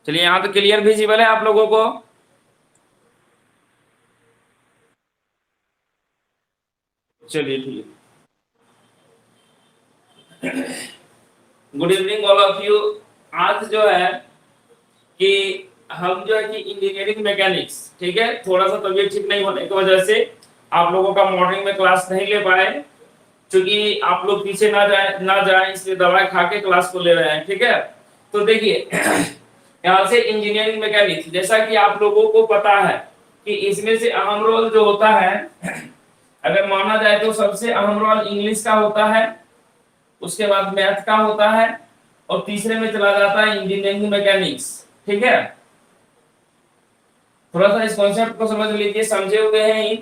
चलिए, यहाँ तो क्लियर विजिबल है आप लोगों को। चलिए ठीक है। Good evening all of you. आज जो है कि हम जो है कि इंजीनियरिंग मैकेनिक्स, ठीक है, थोड़ा सा तबीयत ठीक नहीं होने की वजह से आप लोगों का मॉर्निंग में क्लास नहीं ले पाए, क्योंकि आप लोग पीछे ना जाए इसलिए दवाई खा के क्लास को ले रहे हैं, ठीक है। तो देखिए यहाँ से इंजीनियरिंग मैकेनिक्स, जैसा कि आप लोगों को पता है कि इसमें से अहम रोल जो होता है, अगर माना जाए तो सबसे अहम रोल इंग्लिश का होता है, उसके बाद मैथ का होता है, और तीसरे में चला जाता है इंजीनियरिंग मैकेनिक्स, ठीक है। थोड़ा सा इस कॉन्सेप्ट को समझ लीजिए, समझे हुए हैं ही।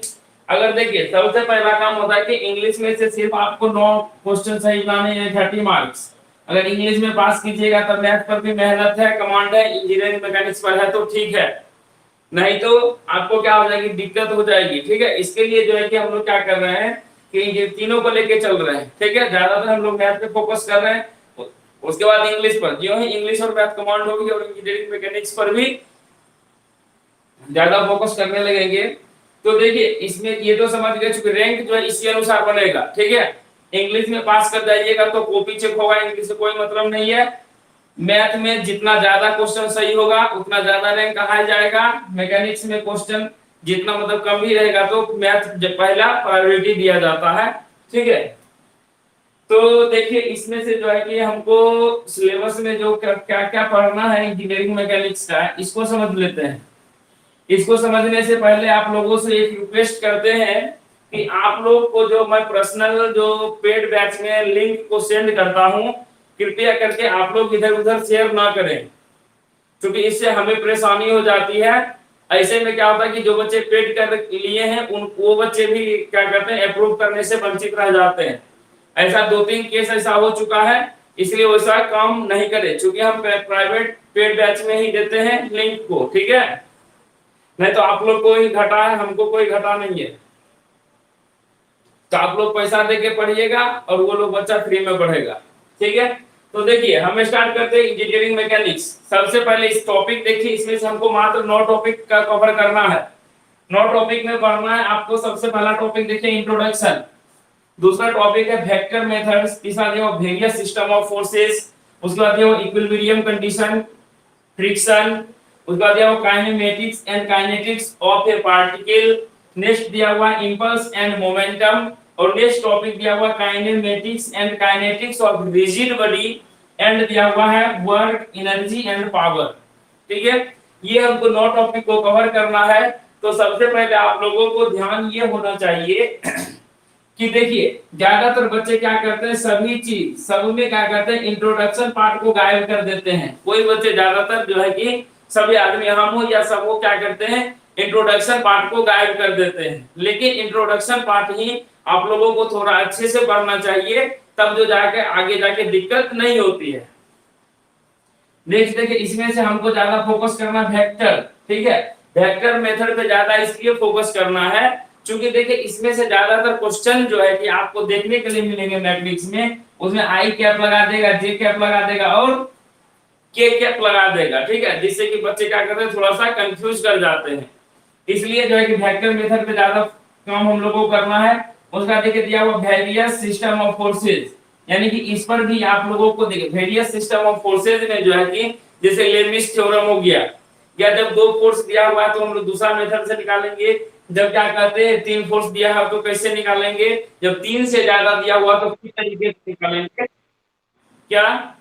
अगर देखिए सबसे पहला काम होता है कि इंग्लिश में से सिर्फ आपको 9 क्वेश्चन सही लाने हैं, 30 मार्क्स। अगर इंग्लिश में पास कीजिएगा तो मैथ पर भी मेहनत है, कमांड है, इंजीनियरिंग मैकेनिक्स पर है तो ठीक है, नहीं तो आपको क्या हो जाएगी, दिक्कत हो जाएगी, ठीक है। इसके लिए जो है कि हम लोग क्या कर रहे हैं कि ये तीनों को लेके चल रहे हैं, ठीक है। ज्यादातर हम लोग मैथ पे फोकस कर रहे हैं, उसके बाद इंग्लिश पर, जो ही इंग्लिश और मैथ कमांड होगी और इंजीनियरिंग मैकेनिक्स पर भी ज्यादा फोकस करने लगेंगे। तो देखिए इसमें ये तो समझ गए, चूंकि रैंक जो है इसी अनुसार बनेगा, ठीक है। इंग्लिश में पास कर जाइएगा तो कॉपी चेक होगा, इंग्लिश से कोई मतलब नहीं है। मैथ में जितना ज्यादा क्वेश्चन सही होगा उतना ज्यादा रैंक कहा जाएगा। मैकेनिक्स में क्वेश्चन जितना मतलब कम ही रहेगा तो मैथ पहला प्रायोरिटी दिया जाता है, ठीक है। तो देखिए इसमें से जो है कि हमको सिलेबस में जो क्या क्या पढ़ना है इंजीनियरिंग मैकेनिक्स का, इसको समझ लेते हैं। इसको समझने से पहले आप लोगों से एक रिक्वेस्ट करते हैं कि आप लोग को जो मैं पर्सनल जो पेड बैच में लिंक को सेंड करता हूं, कृपया करके आप लोग इधर उधर शेयर ना करें, क्योंकि इससे हमें परेशानी हो जाती है। ऐसे में क्या होता है कि जो बच्चे पेड कर लिए हैं उन वो बच्चे भी क्या करते हैं, अप्रूव करने से वंचित रह जाते हैं। ऐसा 2-3 केस ऐसा हो चुका है, इसलिए वैसा काम नहीं करें, क्योंकि हम प्राइवेट पेड बैच में ही देते हैं लिंक को, ठीक है। नहीं तो आप लोग को ही घटा है, हमको कोई घटा नहीं है। तो आप लोग पैसा देके पढ़िएगा और वो लोग बच्चा फ्री में पढ़ेगा, ठीक है। तो देखिए हम स्टार्ट करते हैं इंजीनियरिंग मैकेनिक्स। सबसे पहले इस टॉपिक देखिए, इसमें से हमको मात्र 9 टॉपिक का कवर करना है। 9 टॉपिक में पढ़ना है आपको। सबसे पहला टॉपिक देखिए इंट्रोडक्शन, दूसरा टॉपिक है वेक्टर मेथड्स, तीसरा देखो वेरियस सिस्टम ऑफ फोर्सेस, उसके बाद देखो इक्विलिब्रियम कंडीशन, फ्रिक्शन, उसके बाद दिया हुआ kinematics and kinetics of A particle, next दिया हुआ इंपल्स एंड मोमेंटम, और नेक्स्ट टॉपिक दिया हुआ kinematics and kinetics of rigid body, and दिया हुआ है वर्क, एनर्जी एंड पावर, ठीक है। ये हमको 9 टॉपिक को कवर करना है। तो सबसे पहले आप लोगों को ध्यान ये होना चाहिए कि देखिए ज्यादातर बच्चे क्या करते हैं, सभी चीज सब में क्या करते हैं, इंट्रोडक्शन पार्ट को गायब कर देते हैं। कोई बच्चे ज्यादातर जो है कि सभी आदमी हम हो या सब वो क्या करते हैं, इंट्रोडक्शन पार्ट को गायब कर देते हैं। लेकिन इंट्रोडक्शन पार्ट ही आप लोगों को थोड़ा अच्छे से पढ़ना चाहिए, तब जो जाके आगे जाके दिक्कत नहीं होती है। नेक्स्ट देखिए इसमें से हमको ज्यादा फोकस करना वेक्टर, ठीक है। वेक्टर मेथड पे ज्यादा इसलिए फोकस करना है क्योंकि देखिए इसमें से ज्यादातर क्वेश्चन जो है कि आपको देखने के लिए मिलेंगे मैट्रिक्स में, उसमें आई कैप लगा देगा, जे कैप लगा देगा और के कैप लगा देगा, ठीक है। जिससे कि बच्चे क्या करते हैं, थोड़ा सा कंफ्यूज कर जाते हैं। इसलिए जो है कि वेक्टर मेथड पे ज्यादा काम हम लोगों को करना है। उसका देखिए दिया हुआ वेरियस सिस्टम ऑफ फोर्सेस, यानी कि इस पर भी आप लोगों को देखिए वेरियस सिस्टम ऑफ फोर्सेस में जो है कि जैसे लेमिस थ्योरम हो गया, या जब 2 फोर्स दिया हुआ है तो हम लोग दूसरा मेथड से निकालेंगे। जब क्या कहते हैं 3 फोर्स दिया है तो कैसे निकालेंगे, जब 3 से ज्यादा दिया हुआ तो किस तरीके से निकालेंगे, क्या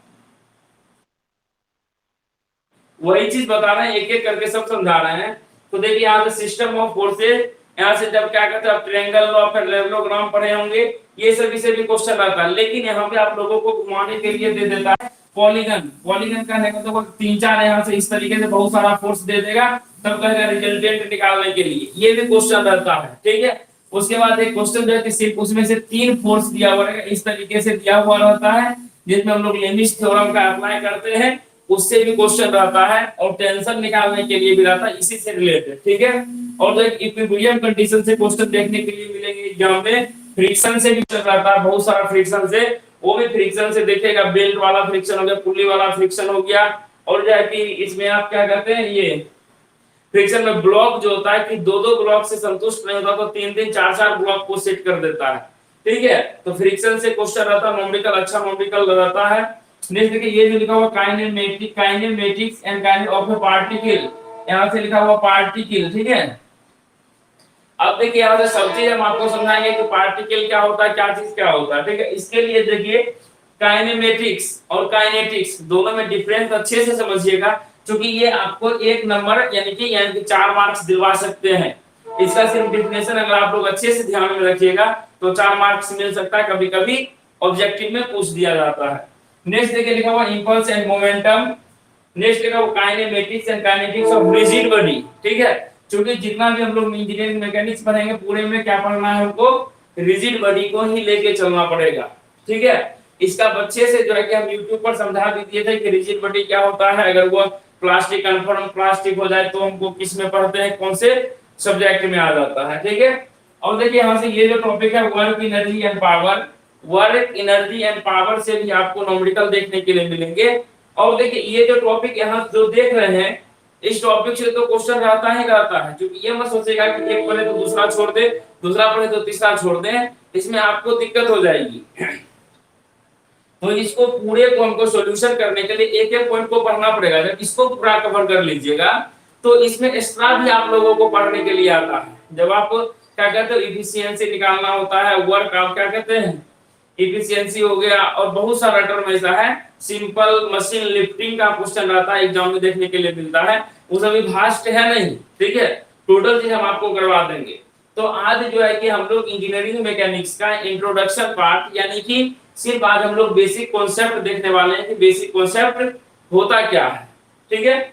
वही चीज बता रहे हैं, एक एक करके सब समझा रहे हैं। तो देखिए यहाँ पे सिस्टम ऑफ फोर्सेस, यहाँ से जब क्या कहते हैं ट्रायंगल लॉ, पैरेललोग्राम पढ़े होंगे, ये सभी से भी क्वेश्चन आता है। लेकिन यहाँ पे आप लोगों को घुमाने के लिए दे देता है पॉलीगन। पॉलीगन का है तो 3-4 यहाँ से इस तरीके से बहुत सारा फोर्स दे देगा, तब कहेगा रिजल्टेंट निकालने के लिए, ये भी क्वेश्चन रहता है, ठीक है। उसके बाद एक क्वेश्चन जो है कि सिर्फ उसमें से 3 फोर्स दिया हुआ रहेगा, इस तरीके से दिया हुआ रहता है, जिसमें हम लोग लेमिस थ्योरम का अप्लाई करते हैं, उससे भी क्वेश्चन रहता है, और टेंशन निकालने के लिए भी रहता है, इसी से रिलेटेड, ठीक है। और जो इक्विलिब्रियम कंडीशन से क्वेश्चन देखने के लिए मिलेंगे एग्जाम में। फ्रिक्शन से भी चल रहता है बहुत सारा, फ्रिक्शन से, वो भी फ्रिक्शन से देखेगा, बेल्ट वाला फ्रिक्शन हो गया, पुल्ली वाला फ्रिक्शन हो गया, और जो है कि इसमें आप क्या करते हैं, ये फ्रिक्शन में ब्लॉक जो होता है कि दो दो ब्लॉक से संतुष्ट नहीं होता तो तीन तीन चार चार ब्लॉक को सेट कर देता है। ठीक है, तो फ्रिक्शन से क्वेश्चन रहता है न्यूमेरिकल, अच्छा न्यूमेरिकल रहता है। नेक्स्ट देखिए ये जो लिखा हुआ kinematics and kinetics of A particle, यहां से लिखा हुआ पार्टिकल। ठीक है, अब देखिए यहाँ से सब चीज हम आपको समझाएंगे कि पार्टिकल क्या होता है, क्या चीज क्या होता है। ठीक है, इसके लिए देखिए काइनेमेटिक्स और काइनेटिक्स दोनों में डिफरेंस अच्छे से समझिएगा, क्योंकि ये आपको एक नंबर यानी कि 4 मार्क्स दिलवा सकते हैं। इसका सिर्फ डिफिनेशन अगर आप लोग अच्छे से ध्यान में रखिएगा तो 4 मार्क्स मिल सकता है, कभी कभी ऑब्जेक्टिव में पूछ दिया जाता है। नेक्स्ट देखिए लिखा हुआ इंपल्स एंड मोमेंटम। नेक्स्ट लिखा हुआ kinematics and kinetics of rigid body. ठीक है, क्योंकि जितना भी हम लोग इंजीनियरिंग मैकेनिक्स पढ़ेंगे पूरे में क्या पढ़ना है हमको, रिजिड बॉडी को ही लेके चलना पड़ेगा। ठीक है, इसका अच्छे से जो है कि हम YouTube पर समझा भी दिए थे कि रिजिड बॉडी क्या होता है, अगर वो प्लास्टिक कन्फर्म प्लास्टिक हो जाए तो हमको किस में पढ़ते हैं, कौन से सब्जेक्ट में आ जाता है। ठीक है, और देखिए यहाँ से ये जो टॉपिक है work energy and power, work energy and power से भी आपको न्यूमेरिकल देखने के लिए मिलेंगे। और देखिए ये जो टॉपिक यहाँ जो देख रहे हैं, इस टॉपिक से तो क्वेश्चन रहता है, क्योंकि ये मत सोचेगा कि एक पढ़े तो दूसरा छोड़ दे, दूसरा पढ़े तो तीसरा छोड़ दे, इसमें आपको दिक्कत हो जाएगी। तो इसको पूरे को हमको सॉल्यूशन करने के लिए एक एक पॉइंट को पढ़ना पड़ेगा। जब इसको पूरा कवर कर लीजिएगा तो इसमें एक्स्ट्रा भी आप लोगों को पढ़ने के लिए आता है। जब आप क्या कहते हो इफिशियंसी निकालना होता है, वर्क आप क्या कहते हैं इफिशियंसी हो गया, और बहुत सारा टर्म ऐसा है, सिंपल मशीन लिफ्टिंग का क्वेश्चन रहता है एग्जाम में देखने के लिए मिलता है, वो सभी भास्ट है नहीं। ठीक है, टोटल चीज हम आपको करवा देंगे। तो आज जो है कि हम लोग इंजीनियरिंग मैकेनिक्स का इंट्रोडक्शन पार्ट यानी कि सिर्फ आज हम लोग बेसिक कॉन्सेप्ट देखने वाले हैं कि बेसिक कॉन्सेप्ट होता क्या है। ठीक है,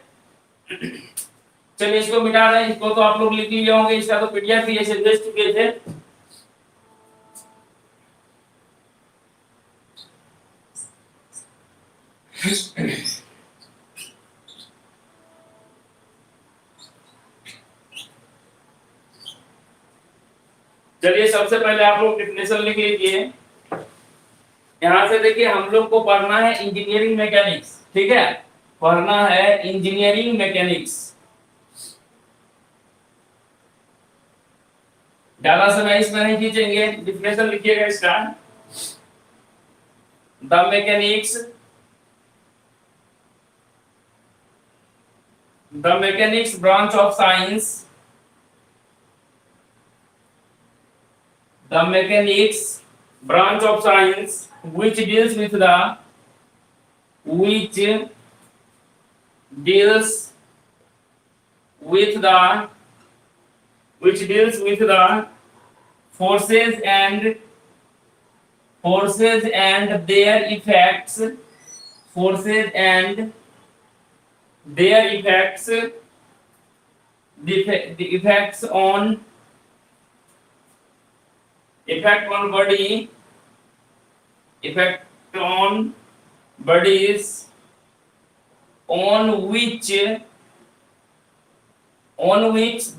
चलिए इसको मिटा रहे हैं, इसको तो आप लोग लिख लिए होंगे, इसका तो पीडीएफ भी ऐसे भेज चुके थे। चलिए सबसे पहले आप लोग डेफिनेशन लिख लीजिए। यहां से देखिए हम लोग को पढ़ना है इंजीनियरिंग मैकेनिक्स। ठीक है, पढ़ना है इंजीनियरिंग मैकेनिक्स। ज्यादा समय इसमें नहीं खींचेंगे, डेफिनेशन लिखिएगा इसका। The mechanics branch of science, the mechanics branch of science which deals with the which deals with the which deals with the forces and their effects, forces and their effects, the effects on effect on body, effect on bodies on which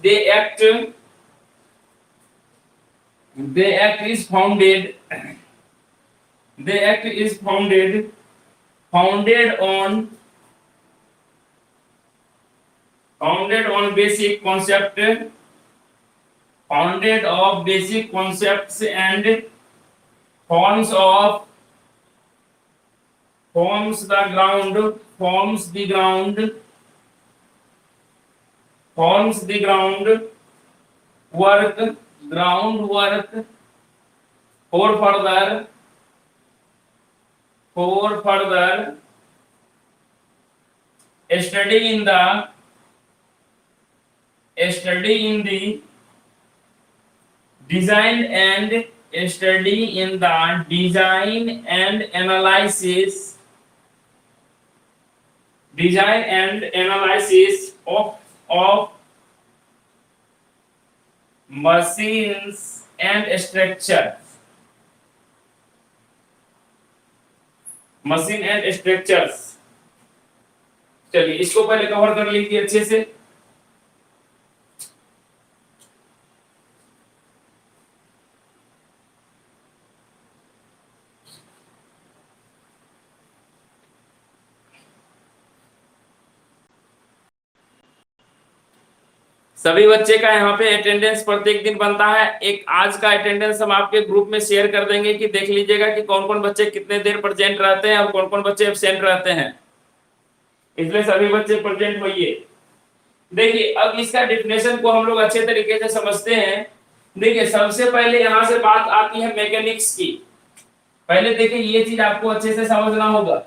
they act is founded, they act is founded on basic concept, founded of basic concepts and forms the ground work for further study in the design and analysis of machines and structures। चलिए इसको पहले cover कर लीजिए अच्छे से। सभी बच्चे का यहाँ पे अटेंडेंस प्रत्येक दिन बनता है। एक आज का अटेंडेंस हम आपके ग्रुप में शेयर कर देंगे कि देख लीजिएगा कि कौन कौन बच्चे कितने देर प्रेजेंट रहते हैं और कौन कौन बच्चे एब्सेंट रहते हैं, इसलिए सभी बच्चे प्रेजेंट होइए। देखिए अब इसका डिफिनेशन को हम लोग अच्छे तरीके से समझते हैं। देखिए सबसे पहले यहाँ से बात आती है मैकेनिक्स की। पहले देखिए ये चीज आपको अच्छे से समझना होगा।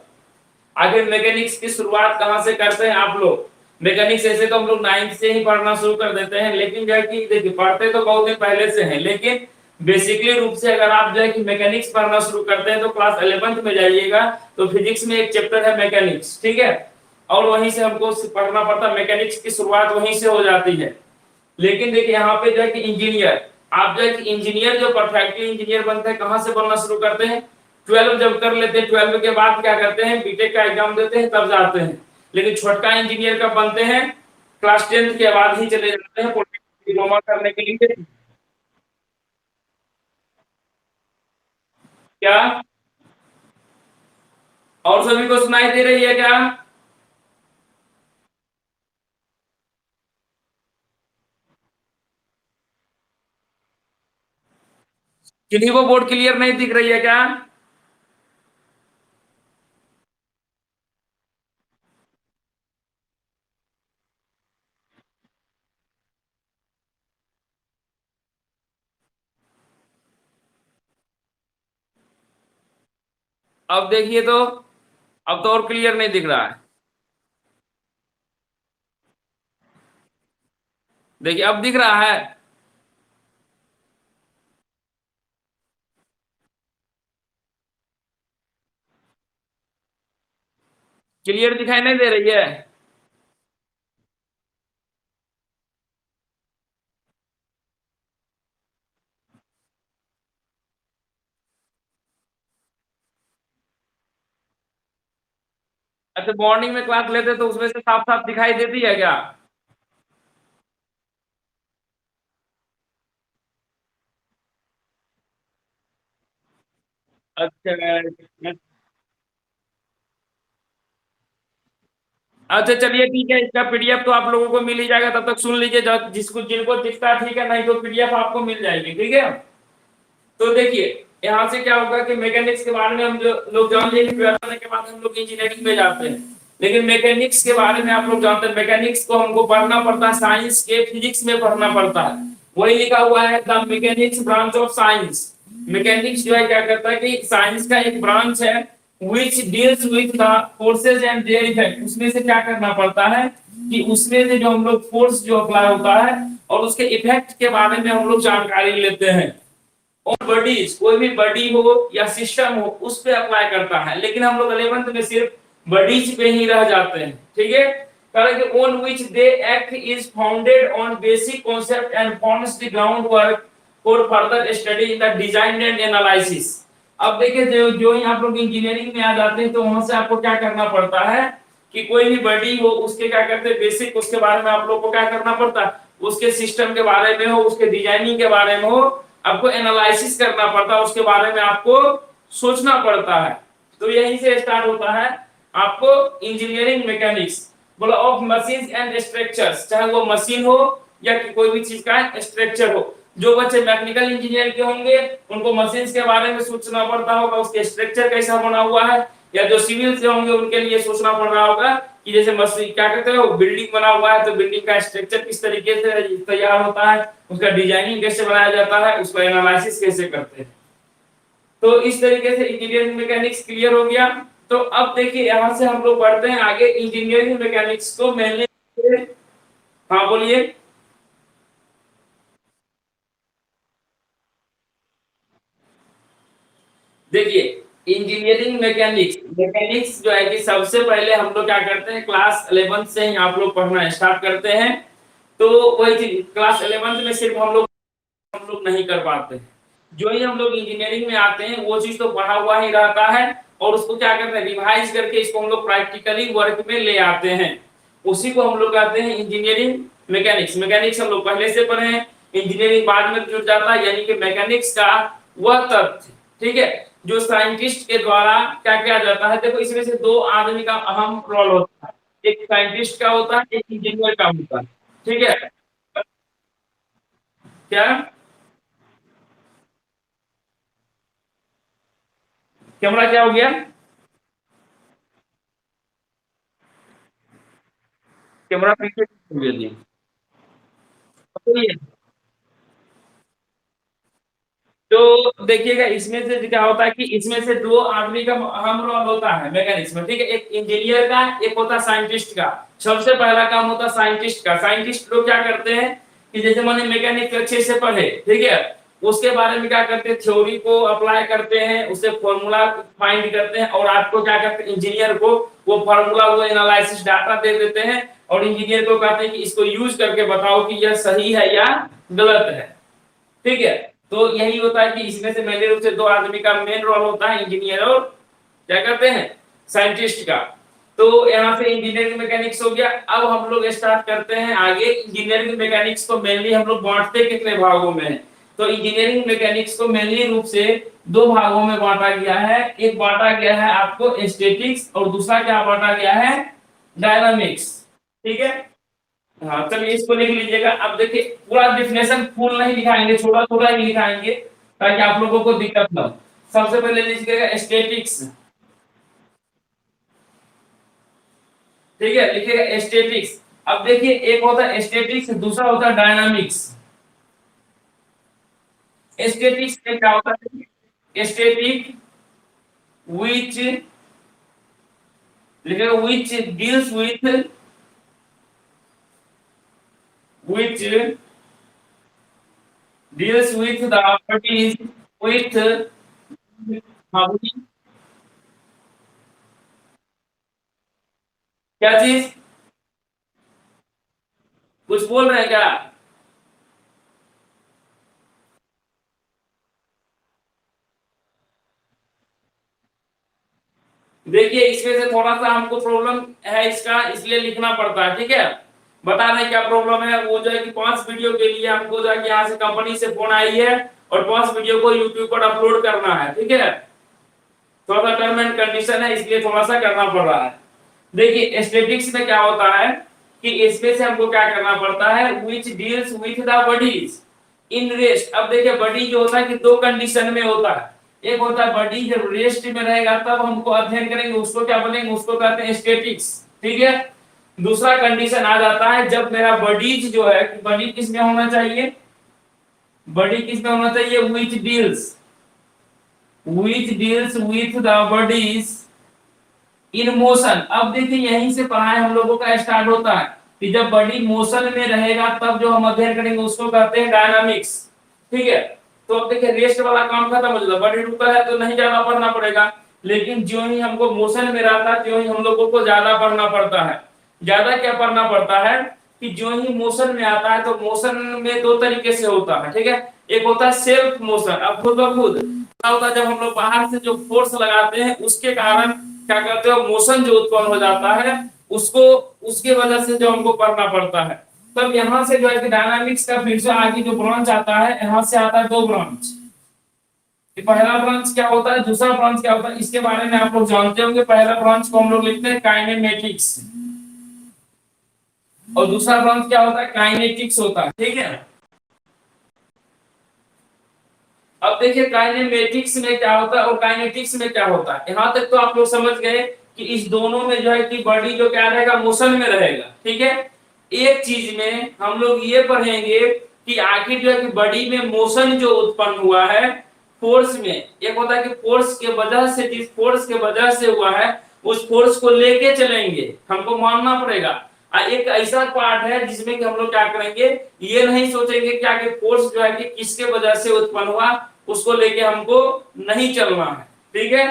आगे मैकेनिक्स की शुरुआत कहाँ से करते हैं आप लोग। मैकेनिक्स ऐसे तो हम लोग 9th से ही पढ़ना शुरू कर देते हैं, लेकिन जो है कि देखिए पढ़ते तो बहुत दिन पहले से हैं, लेकिन बेसिकली रूप से अगर आप जो है कि मैकेनिक्स पढ़ना शुरू करते हैं तो क्लास 11th में जाइएगा तो फिजिक्स में एक चैप्टर है मैकेनिक्स, ठीक है, और वहीं से हमको पढ़ना पड़ता है। मैकेनिक्स की शुरुआत वहीं से हो जाती है। लेकिन देखिए यहाँ पे जो है कि इंजीनियर, आप जो है कि इंजीनियर जो परफेक्टली इंजीनियर बनते हैं कहाँ से बनना शुरू करते हैं, 12 जब कर लेते हैं, 12 के बाद क्या करते हैं, बीटेक का एग्जाम देते हैं, तब जाते हैं। लेकिन छोटका इंजीनियर कब बनते हैं, क्लास 10th के बाद ही चले जाते हैं पॉलिटेक्निक डिप्लोमा करने के लिए। क्या और सभी को सुनाई दे रही है क्या? किन्हीं को बोर्ड क्लियर नहीं दिख रही है क्या? अब देखिए तो, अब तो और क्लियर नहीं दिख रहा है। देखिए अब दिख रहा है। क्लियर दिखाई नहीं दे रही है। अच्छा मॉर्निंग में क्लास लेते तो उसमें से साफ साफ दिखाई देती है क्या? अच्छा अच्छा चलिए ठीक है, इसका पीडीएफ तो आप लोगों को मिल ही जाएगा, तब तक सुन लीजिए जिसको जिनको दिखता है, ठीक है, नहीं तो पीडीएफ आपको मिल जाएगी, ठीक है। तो देखिए यहाँ से क्या होगा कि मैकेनिक्स के बारे में हम जो लोग जान लेंगे, 12 करने के बाद हम लोग इंजीनियरिंग में जाते हैं। लेकिन मैकेनिक्स के बारे में आप लोग जानते हैं, मैकेनिक्स को हमको पढ़ना पड़ता है साइंस के फिजिक्स में पढ़ना पड़ता है। वही लिखा हुआ है the mechanics branch of science. Mechanics जो है क्या करता है कि साइंस का एक ब्रांच है which deals with the forces and their effect। उसमें से क्या करना पड़ता है कि उसमें से जो हम लोग फोर्स जो अप्लाई होता है और उसके इफेक्ट के बारे में हम लोग जानकारी लेते हैं। और बॉडीज, कोई भी बॉडी हो या सिस्टम हो उस पे अप्लाई करता है, लेकिन हम लोग 11th में सिर्फ बॉडीज पे ही रह जाते हैं, ठीक है। करेंगे on which they act is founded on basic concept and forms the ground work for further study in the design and analysis. अब देखिए जो जो ही आप लोग इंजीनियरिंग में आ जाते हैं तो वहां से आपको क्या करना पड़ता है कि कोई भी बॉडी हो उसके क्या करते हैं बेसिक, उसके बारे में आप लोग को क्या करना पड़ता है, उसके सिस्टम के बारे में हो, उसके डिजाइनिंग के बारे में हो, आपको एनालिसिस करना पड़ता है, उसके बारे में आपको सोचना पड़ता है। तो यहीं से स्टार्ट होता है आपको इंजीनियरिंग मैकेनिक्स, बोला ऑफ मशीन्स एंड स्ट्रक्चर्स, चाहे वो मशीन हो या कोई भी चीज का स्ट्रक्चर हो। जो बच्चे मैकेनिकल इंजीनियर के होंगे उनको मशीन्स के बारे में सोचना पड़ता होगा, उसके स्ट्रक्चर कैसा बना हुआ है, या जो सिविल से होंगे उनके लिए सोचना पड़ रहा होगा कि जैसे मशीन क्या कहते हैं वो बिल्डिंग बना हुआ है तो बिल्डिंग का स्ट्रक्चर किस तरीके से तैयार होता है, उसका डिजाइनिंग कैसे बनाया जाता है, उसका एनालिसिस कैसे करते हैं। तो इस तरीके से इंजीनियरिंग मैकेनिक्स क्लियर हो गया। तो अब देखिए यहाँ से हम लोग बढ़ते हैं आगे इंजीनियरिंग मैकेनिक्स को मेनली। हाँ बोलिए। देखिए इंजीनियरिंग मैकेनिक्स, मैकेनिक्स जो है कि सबसे पहले हम लोग क्या करते हैं क्लास 11th से ही आप लोग पढ़ना स्टार्ट करते हैं। तो वही चीज क्लास 11th में सिर्फ हम लोग नहीं कर पाते। जो ही हम लोग इंजीनियरिंग में आते हैं वो चीज तो पढ़ा हुआ ही रहता है और उसको क्या करते हैं रिवाइज करके इसको हम लोग प्रैक्टिकली वर्क में ले आते हैं। उसी को हम लोग कहते हैं इंजीनियरिंग मैकेनिक्स। मैकेनिक्स हम लोग पहले से पढ़े हैं, इंजीनियरिंग बाद में जुड़ जाता है, यानी कि मैकेनिक्स का वह तथ्य, ठीक है, जो साइंटिस्ट के द्वारा क्या किया जाता है। देखो इसमें से दो आदमी का अहम रोल होता है, एक साइंटिस्ट का होता है, एक इंजीनियर का होता है, ठीक है। क्या कैमरा क्या हो गया? कैमरा पीछे हो गया जी। तो ये तो देखिएगा, इसमें से क्या होता है कि इसमें से दो आदमी का अहम रोल होता है मैकेनिक्स में, ठीक है। एक इंजीनियर का, एक होता है साइंटिस्ट का। सबसे पहला काम होता है साइंटिस्ट का। साइंटिस्ट लोग क्या करते हैं कि जैसे मैंने मैकेनिक्स अच्छे से पढ़े, ठीक है, उसके बारे में क्या करते हैं, थ्योरी को अप्लाई करते हैं, उसे फॉर्मूला फाइंड करते हैं, और आपको क्या करते हैं, इंजीनियर को वो फॉर्मूला, वो एनालिसिस डाटा दे देते हैं, और इंजीनियर को कहते हैं कि इसको यूज करके बताओ कि यह सही है या गलत है, ठीक है। तो यही होता है कि इसमें से मेन रूप से दो आदमी का मेन रोल होता है, इंजीनियर और क्या करते हैं, साइंटिस्ट का। तो यहाँ से इंजीनियरिंग मैकेनिक्स हो गया। अब हम लोग स्टार्ट करते हैं आगे। इंजीनियरिंग मैकेनिक्स को मेनली हम लोग बांटते कितने भागों में हैं? तो इंजीनियरिंग मैकेनिक्स को मेनली रूप से दो भागों में बांटा गया है। एक बांटा गया है आपको स्टैटिक्स, और दूसरा क्या बांटा गया है, डायनामिक्स, ठीक है। हाँ, चलिए इसको लिख लीजिएगा। अब देखिए, पूरा डिफिनेशन फुल नहीं लिखाएंगे, छोटा छोटा ही लिखाएंगे ताकि आप लोगों को दिक्कत ना हो। सबसे पहले लिखिएगा स्टैटिक्स, ठीक है, लिखिएगा स्टैटिक्स। अब देखिए, एक होता है स्टैटिक्स, दूसरा होता है डायनामिक्स। स्टैटिक्स में क्या होता है, स्टैटिक विच, लिखिएगा which deals which deals with the properties with, हाँ बोलिए, क्या चीज, कुछ बोल रहे हैं क्या? देखिए, इसमें से थोड़ा सा हमको प्रॉब्लम है इसका, इसलिए लिखना पड़ता है, ठीक है। बता रहे क्या प्रॉब्लम है, वो जो है कि 5 वीडियो के लिए हमको जो है कि यहाँ से कंपनी से फोन आई है, और 5 वीडियो को यूट्यूब पर अपलोड करना है, ठीक है। थोड़ा सा टर्म एंड कंडीशन है, इसलिए थोड़ा सा करना पड़ रहा है। देखिए, स्टैटिक्स में क्या होता है कि इसमें से हमको क्या करना पड़ता है, which deals with the bodies in rest. अब देखिए, बॉडी जो होता है कि दो कंडीशन में होता है। एक होता है बॉडी जब रेस्ट में रहेगा तब हमको अध्ययन करेंगे, उसको क्या बोलेंगे, उसको कहते हैं स्टैटिक्स, ठीक है। दूसरा कंडीशन आ जाता है जब मेरा बॉडीज जो है, बॉडी किस में होना चाहिए, बॉडी किस में होना चाहिए, which deals with the bodies in motion. अब देखिए, यहीं से पढ़ाई हम लोगों का स्टार्ट होता है कि जब बॉडी मोशन में रहेगा तब जो हम अध्ययन करेंगे उसको कहते हैं डायनामिक्स, ठीक है। तो अब देखिए, रेस्ट वाला काम खत्म हो जाता है, बॉडी रुका है तो नहीं ज्यादा पढ़ना पड़ेगा। लेकिन जो ही हमको मोशन में रहता है त्यों ही हम लोगों को ज्यादा पढ़ना पड़ता है। ज्यादा क्या पढ़ना पड़ता है कि जो ही मोशन में आता है, तो मोशन में दो तरीके से होता है, ठीक है। एक होता है सेल्फ मोशन, अब खुद ब खुद क्या होता है, जब हम लोग बाहर से जो फोर्स लगाते हैं उसके कारण क्या करते हो, मोशन जो उत्पन्न हो जाता है, उसको, उसके वजह से जो हमको पढ़ना पड़ता है। तब यहाँ से जो है कि डायनामिक्स का फिर से आगे जो ब्रांच आता है, यहाँ से आता है दो ब्रांच। पहला ब्रांच क्या होता है, दूसरा ब्रांच क्या होता है, इसके बारे में आप लोग जानते होंगे। पहला ब्रांच को हम लोग लिखते हैं काइनेमेटिक्स, और दूसरा ब्रांच क्या होता है, काइनेटिक्स होता है, ठीक है। अब देखिए, काइनेमेटिक्स में क्या होता है और काइनेटिक्स में क्या होता है, यहां तक तो आप लोग समझ गए कि इस दोनों में जो है कि बॉडी जो क्या रहेगा, मोशन में रहेगा, ठीक है। एक चीज में हम लोग ये पढ़ेंगे कि आखिर जो है कि बॉडी में मोशन जो उत्पन्न हुआ है फोर्स में, एक होता है कि फोर्स के वजह से, जिस फोर्स के वजह से हुआ है उस फोर्स को लेके चलेंगे, हमको मानना पड़ेगा। एक ऐसा पार्ट है जिसमें कि हम लोग क्या करेंगे, ये नहीं सोचेंगे क्या कि फोर्स जो है कि किसके वजह से उत्पन्न हुआ, उसको लेके हमको नहीं चलना है, ठीक है।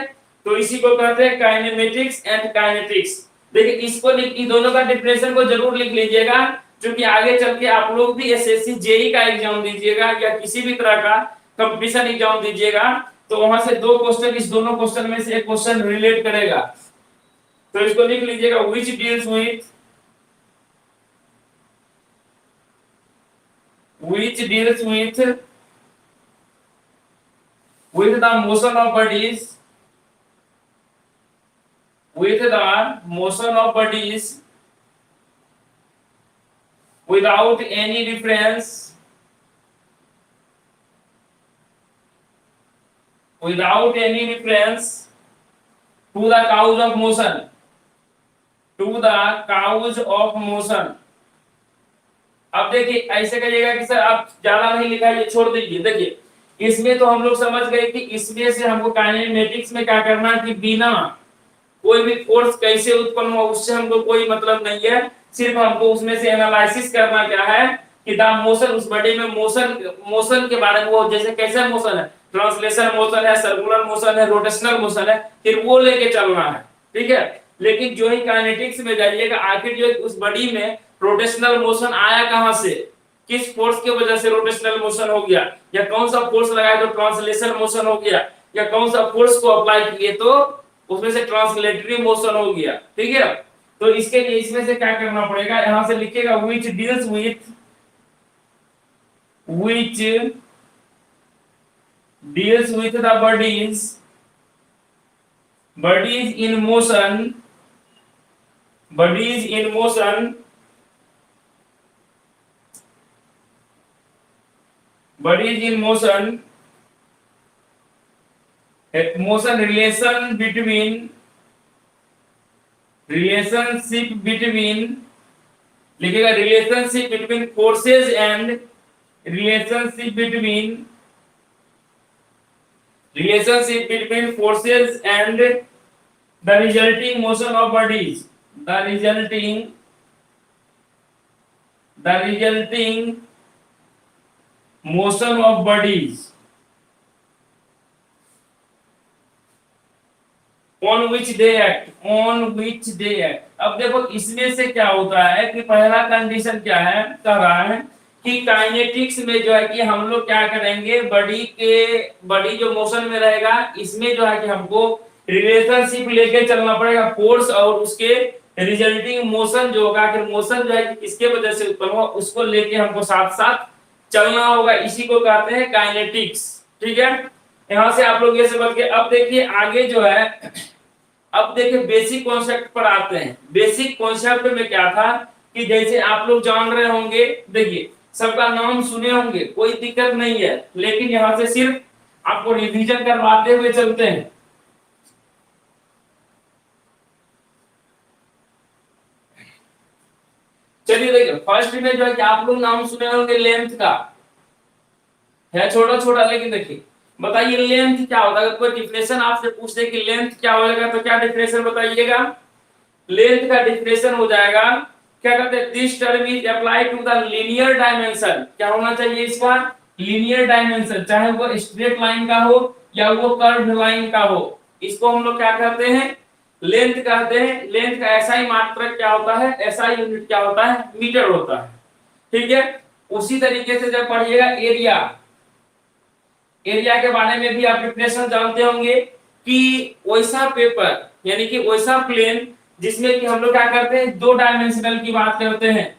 तो इसी को कहते हैं काइनेमेटिक्स एंड काइनेटिक्स। देखिए, इसको इन दोनों का डिफिनेशन को जरूर लिख लीजिएगा, क्योंकि आगे चल के आप लोग भी एसएससी जेई का एग्जाम दीजिएगा या किसी भी तरह का कंपटीशन एग्जाम दीजिएगा, तो वहां से दो क्वेश्चन, इस दोनों क्वेश्चन में से एक क्वेश्चन रिलेट करेगा। तो इसको लिख लीजिएगा, which deals with the motion of bodies, with the motion of bodies without any difference without any reference to the cause of motion, to the cause of motion। अब देखिए ऐसे कहिएगा कि सर आप ज्यादा नहीं लिखा, ये छोड़ दीजिए। देखिए इसमें तो हम लोग समझ गए कि इसमें से हमको काइनेमेटिक्स में क्या करना है कि बिना कोई भी फोर्स कैसे उत्पन्न हुआ उससे हमको कोई मतलब नहीं है, सिर्फ हमको उसमें से एनालिसिस करना क्या है कि द मोशन, उस बॉडी में मोशन, मोशन के बारे में, वो जैसे कैसा मोशन है, ट्रांसलेशनल मोशन है, सर्कुलर मोशन है, रोटेशनल मोशन है, फिर वो लेके चलना है। ठीक है, लेकिन जो ही काइनेटिक्स में जाइएगा, आखिर जो उस बॉडी में रोटेशनल मोशन आया कहां से, किस फोर्स की वजह से रोटेशनल मोशन हो गया, या कौन सा फोर्स लगाया तो ट्रांसलेशनल मोशन हो गया, या कौन सा फोर्स को अप्लाई किए तो उसमें से ट्रांसलेटरी मोशन हो गया। ठीक है, तो इसके लिए इसमें से क्या करना पड़ेगा, यहां से लिखिएगा which deals with, which deals with the bodies in motion, bodies in motion, bodies in motion, motion relation between, relationship between, लिखेगा relationship between forces and relationship between, relationship between forces and the resulting motion of bodies, the resulting motion of bodies on which they act, on which they act। अब देखो इसमें से क्या होता है कि पहला कंडीशन क्या है, कह रहा है कि काइनेटिक्स में जो है कि हम लोग क्या करेंगे, बॉडी जो मोशन में रहेगा इसमें जो है कि हमको रिलेशनशिप लेके चलना पड़ेगा, फोर्स और उसके रिजल्टिंग मोशन जो होगा, फिर मोशन जो है कि किसके वजह से उत्पन्न हुआ उसको लेके हमको साथ साथ चलना होगा, इसी को कहते हैं काइनेटिक्स। ठीक है, यहां से आप लोग ये समझ के अब देखिए आगे जो है, अब देखिए बेसिक कॉन्सेप्ट पर आते हैं। बेसिक कॉन्सेप्ट में क्या था कि जैसे आप लोग जान रहे होंगे, देखिए सबका नाम सुने होंगे, कोई दिक्कत नहीं है, लेकिन यहां से सिर्फ आपको रिवीजन करवाते हुए चलते हैं। चलिए देखिए फर्स्ट में जो है कि आप लोग नाम सुने होंगे लेंथ का, है छोटा छोटा, लेकिन देखिए बताइए लेंथ क्या होता है। अगर कोई डिफिनेशन आपसे पूछे कि लेंथ क्या होगा तो क्या डिफिनेशन बताइएगा। लेंथ का डिफिनेशन हो जाएगा, क्या कहते हैं, this term is applied to the linear dimension. क्या होना चाहिए इसका, लीनियर डायमेंशन, चाहे वो स्ट्रेट लाइन का हो या वो कर्व्ड लाइन का हो, इसको हम लोग क्या कहते हैं, लेंथ कहते हैं। लेंथ का ऐसा ही मात्रक क्या होता है, ऐसा ही यूनिट क्या होता है, मीटर होता है। ठीक है, उसी तरीके से जब पढ़िएगा एरिया, एरिया के बारे में भी आप डिफिनेशन जानते होंगे कि वैसा पेपर यानी कि वैसा प्लेन जिसमें कि हम लोग क्या करते हैं, दो डायमेंशनल की बात करते हैं।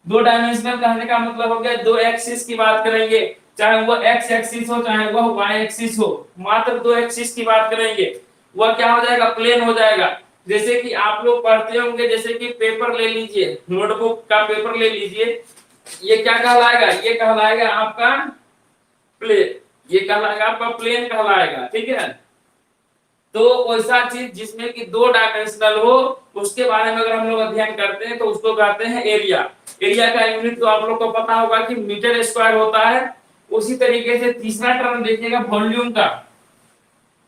दो डायमेंशनल कहने का मतलब हो गया दो एक्सिस की बात करेंगे, चाहे वो एक्स एक्सिस हो चाहे वह वाई एक्सिस हो, मात्र दो एक्सिस की बात करेंगे, वह क्या हो जाएगा, प्लेन हो जाएगा। जैसे कि आप लोग पढ़ते होंगे, जैसे कि पेपर ले लीजिए, नोटबुक का पेपर ले लीजिए, ये क्या कहलाएगा, ये कहलाएगा आपका प्लेन, ये कहलाएगा आपका प्लेन कहलाएगा। ठीक है, तो वैसा चीज जिसमें कि दो डायमेंशनल हो उसके बारे में अगर हम लोग अध्ययन करते हैं तो उसको कहते हैं एरिया। एरिया का यूनिट तो आप लोग को पता होगा कि मीटर स्क्वायर होता है। उसी तरीके से तीसरा टर्म देखिएगा वॉल्यूम का।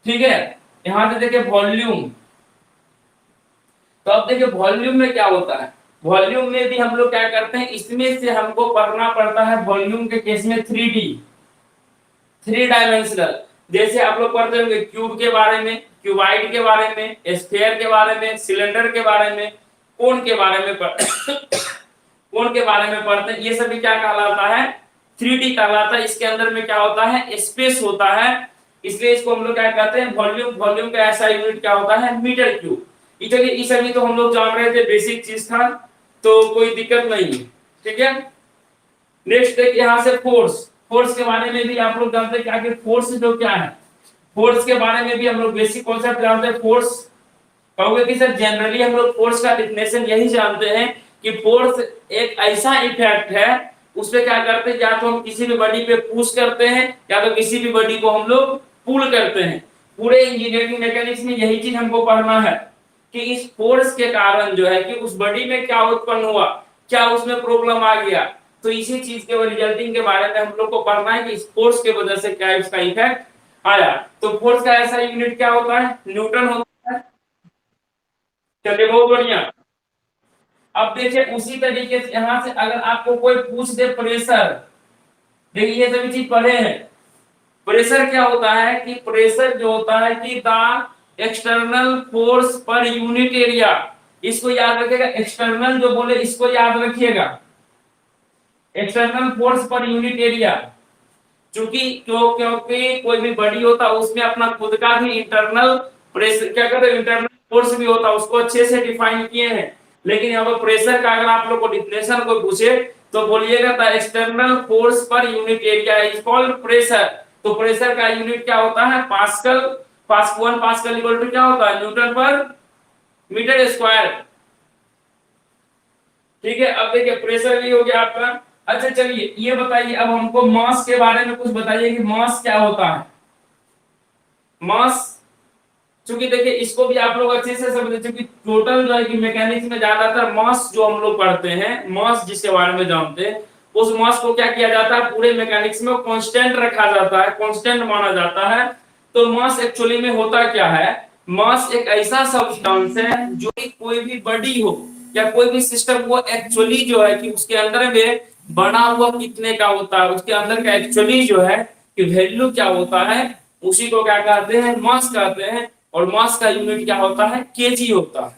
ठीक है, यहां से देखिए वॉल्यूम, तो अब देखिए वॉल्यूम में क्या होता है, वॉल्यूम में भी हम लोग क्या करते हैं, इसमें से हमको पढ़ना पड़ता है वॉल्यूम के केस में 3D, 3 डायमेंशनल। जैसे आप लोग पढ़ते होंगे क्यूब के बारे में, क्यूबाइड के बारे में, स्फीयर के बारे में, सिलेंडर के बारे में, कोन के बारे में कोन के बारे में पढ़ते हैं। ये सभी क्या कहलाता है, 3D कहलाता है। इसके अंदर में क्या होता है, स्पेस होता है, इसलिए इसको हम लोग क्या कहते हैं, वॉल्यूम। वॉल्यूम का ऐसा यूनिट क्या होता है, मीटर क्यूब। चलिए ये सभी तो हम लोग जान रहे थे, बेसिक चीज था, तो कोई दिक्कत नहीं है। ठीक है, नेक्स्ट देखिए यहां से फोर्स। फोर्स के बारे में भी आप लोग जानते हैं क्या कि फोर्स जो क्या है, फोर्स के बारे में भी हम लोग बेसिक कॉन्सेप्ट जानते हैं। फोर्स कहोगे कि सर जनरली हम लोग फोर्स का डेफिनेशन यही जानते हैं कि फोर्स एक ऐसा इफेक्ट है, उसपे क्या करते हैं, या तो हम किसी भी बॉडी पे पुश करते हैं या तो किसी भी बॉडी को हम लोग पुल करते हैं। पूरे इंजीनियरिंग मैकेनिक्स में यही चीज हमको पढ़ना है कि इस फोर्स के कारण जो है कि उस बॉडी में क्या उत्पन्न हुआ, क्या उसमें प्रॉब्लम आ गया, तो इसी चीज के रिजल्टिंग के बारे में हम लोग को पढ़ना है कि इस फोर्स के वजह से क्या इसका इफेक्ट आया। तो फोर्स का ऐसा यूनिट क्या होता है, न्यूटन होता है। चलिए बहुत बढ़िया। अब देखिए उसी तरीके से यहां से अगर आपको कोई पूछ दे प्रेशर, देखिए ये सभी चीज पढ़े हैं। प्रेशर क्या होता है कि प्रेशर जो होता है कि the external force per unit area, इसको याद रखिएगा, एक्सटर्नल जो बोले इसको याद रखिएगा, external force per unit area. क्योंकि कोई भी बॉडी होता है उसमें अपना खुद का भी इंटरनल प्रेशर, क्या कहते हैं, इंटरनल फोर्स भी होता है, उसको अच्छे से डिफाइन किए हैं। लेकिन यहाँ पर प्रेशर का अगर आप लोग को डिफिनेशन को पूछे तो बोलिएगा the external force per unit area is called pressure. तो प्रेशर का यूनिट क्या होता है, pascal. One pascal equal to क्या होता है, न्यूटन पर मीटर स्क्वायर। ठीक है, अब देखिए प्रेशर भी हो गया आपका। अच्छा चलिए ये बताइए अब हमको मास के बारे में कुछ बताइए कि मास क्या होता है। मास, क्योंकि देखिए इसको भी आप लोग अच्छे से समझे, क्योंकि टोटल जो है कि मैकेनिक्स में ज्यादातर मास जो हम लोग पढ़ते हैं, मास जिसके बारे में जानते हैं, उस मास को क्या किया जाता है, पूरे मैकेनिक्स में कांस्टेंट रखा जाता है, कांस्टेंट माना जाता है। तो मास एक्चुअली में होता क्या है, मास एक ऐसा सब्सटेंस है जो कि कोई भी बॉडी हो या कोई भी सिस्टम को एक्चुअली जो है कि उसके अंदर में बना हुआ कितने का होता है, उसके अंदर का एक्चुअली जो है कि वैल्यू क्या होता है, उसी को क्या कहते हैं, मास कहते हैं। और मास का यूनिट क्या होता है, केजी होता है।